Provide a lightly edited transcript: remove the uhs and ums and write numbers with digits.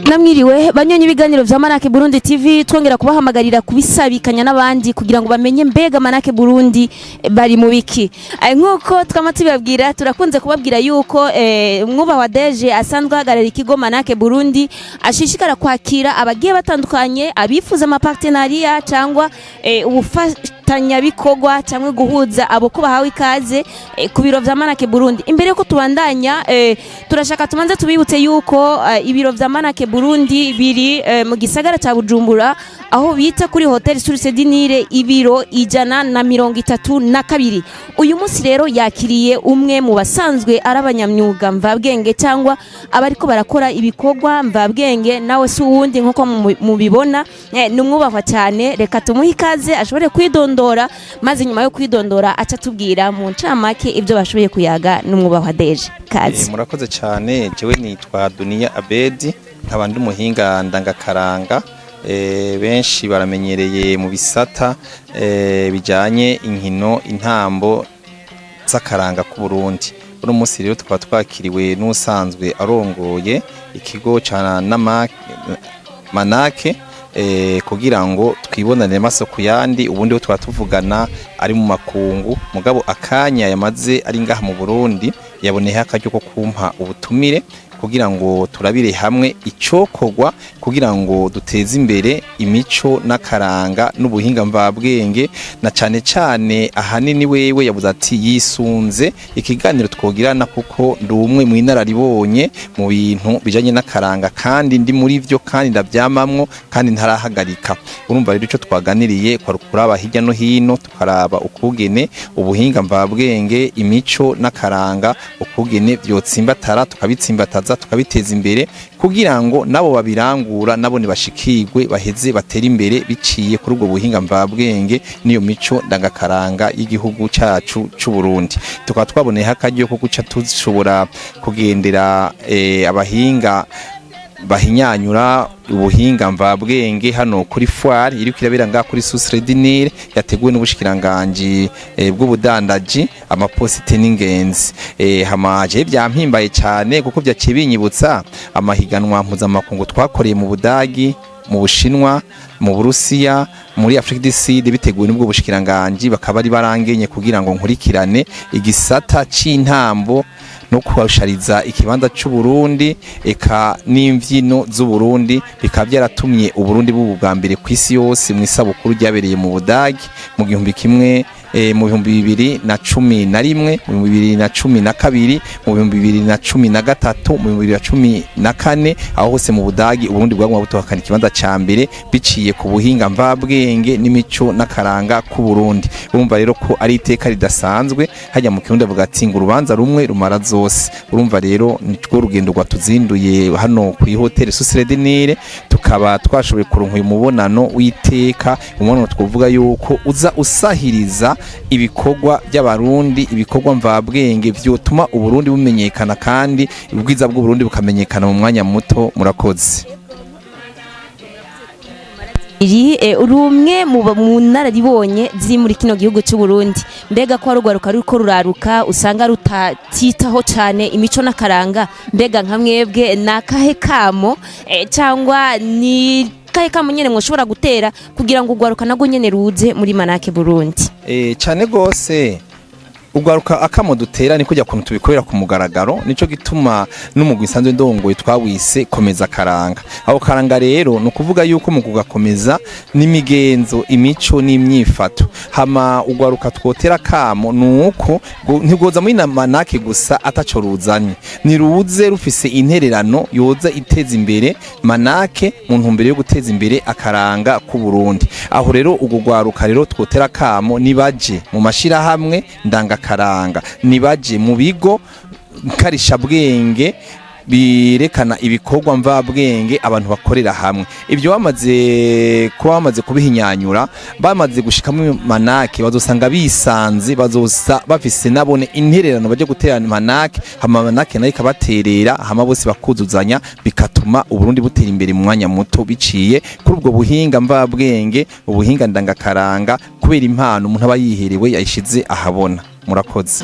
Namwiriwe banyonye ibiganiro vya Manake Burundi TV twongera kubahamagarira kubisabikanya n'abandi kugira ngo bamenye mbega Manake Burundi bari mu biki. Nkuko twamati babwira turakunze kubabwira yuko mwuba wa Deje asanzwe hagarara ikigo Manake Burundi ashishikara kwakira abagiye batandukanye abifuza ama partenariat cyangwa ubufashanya bikogwa cyangwa guhuza abo ko bahawe ikaze ku biro vya Manake Burundi. Imbere ko tubandanya turashaka tumanze tubibutse yuko ibiro vya Manake Burundi biri mu gisagara ca Bujumbura aho bita kuri Hotel sur Sedinire ibiro 132. Uyu munsi rero yakiriye umwe mu basanzwe arabanyamyuga mvabwenge cyangwa abariko barakora ibikogwa mvabwenge nawe si uwundi nkuko mubibona numwubahwa cyane. Reka tumuhe ikaze ashobore kwidondora maze nyuma yo kwidondora aca tubwira mu ncamake ibyo bashoboye kuyaga numwubahwa Deje. Kazi murakoze cyane. Jewe nitwa Dunia Abedi nkabandi umuhinga ndangakaranga benshi baramenyereye mu bisata bijanye inkino intambo z'akaranga ku Burundi. Uno munsi rero tukaba twakiriwe n'usanzwe arongoye ikigo ca Manake kugira ngo twibonane maso kuyandi ubundi ho twatuvugana ari mu makungu mugabo akanya yamaze ari ngaha mu Burundi yaboneye akaryo ko kumpa ubutumire kugira ngo turabire hamwe icokogwa kugira ngo duteze imbere imico n'akaranga n'ubuhinga mvabwenge na cane ahanini wewe yabuze ati yisunze ikiganiro twogirana kuko ndi umwe mu inararibonye mu bintu bijanye n'akaranga kandi ndi muri vyo kandi ndavyamamwo kandi ntarahagarika. Urumva rero ico twaganiriye kwa kuraba hirya no hino tukaraba ukugene ubuhinga mvabwenge imico n'akaranga ukugene vyotsimbatara tukabitsimbataza tukabiteza imbere kugira ngo nabo babirangura nabo nibashikirwe baheze batera imbere biciye kuri ubwo buhinga mvabwenge niyo mico ndangakaranga y'igihugu cacu c'u Burundi. Tukaba twaboneye akaryo ko guca tushobora kugendera abahinga bahinyanyura ubuhinga mvabwenge hano kuri foire iri kirabera nga kuri Susredinire yateguwe n'ubushikiranganje bw'ubudandaji amaposite n'ingenzi hamaje byampimbaye cyane kuko byaciye binyibutsa amahiganwa mpuzamakungu twakoreye mu Budagi mu Bushinwa mu Burusiya muri Afrique du Sud biteguwe n'ubwo bushikiranganje bakaba ari barangenye kugira ngo nkurikirane igisata c'intambo no kwashariza ikibanza c'u Burundi eka n'imvyino z'u Burundi bikaba byaratumye u Burundi bwa mbere kw'isi yose mu isabukuru ryabereye mu Budagi mu 2011 mu 2011 mu 2012 mu 2013 mu 2014 aho hose mu Budagi Uburundi bwagomba butokana ikibanza ca mbere biciye ku buhinga mvabwenge n'imico n'akaranga ku Burundi. Urumva rero ko ari iteka ridasanzwe hajya mu kirundi avuga ati ngo urubanza rumwe rumara zose. Urumva rero nitwo rugendo rwatuzinduye hano ku Hotel Susredinire tukaba twashoboye kuronka uyu mubonano w'iteka umubonano twovuga yuko uza usahiriza ibikogwa by'abarundi ibikogwa mvabwenge vyotuma uburundi bumenyekana kandi ubwiza bw'u Burundi bukamenyekana mu mwanya muto. Murakoze. Urumwe mu nararibonye ziri muri kino gihugu cy'u Burundi mbega ko arugwaruka ruko ruraruka usanga rutatitaho cyane imico n'akaranga mbega nka mwebwe nakahe kamo cyangwa ni kahe kamo nyene mwoshobora gutera kugira ngo ugwaruka nago nyene ruze muri Manake Burundi? Cyane gose ugwaruka akamo dutera ni kujya kuntu tubikorera ku mugaragaro nico gituma n'umugwi isanzwe ndongoye twawise komeza karanga. Aho karanga rero no kuvuga yuko mu kugakomeza n'imigenzo imico n'imyifato hama ugwaruka twotera kamo nuko ntigoza muri Manake gusa ataco ruzanye ni ruze rufise intererano yoza iteza imbere Manake mu ntumbero yo guteza imbere akaranga ku Burundi. Aho rero ugugwaruka rero twotera kamo nibaje mu mashira hamwe karanga nibaje mu bigo karisha bwenge birekana ibikorwa mvabwenge abantu bakorera hamwe. Ibyo bamaze kubihinyanyura bamaze gushikamo Manake bazosanga bisanze bazosa bafise nabone intererano baje guterana Manake hama Manake nayo kabaterera hama bose bakuzuzanya bikatuma Uburundi butera imbere mu mwanya muto biciye kuri ubwo buhinga mvabwenge ubuhinga ndangakaranga kubera impano umuntu aba yiherewe yayishize ahabona. Murakoze.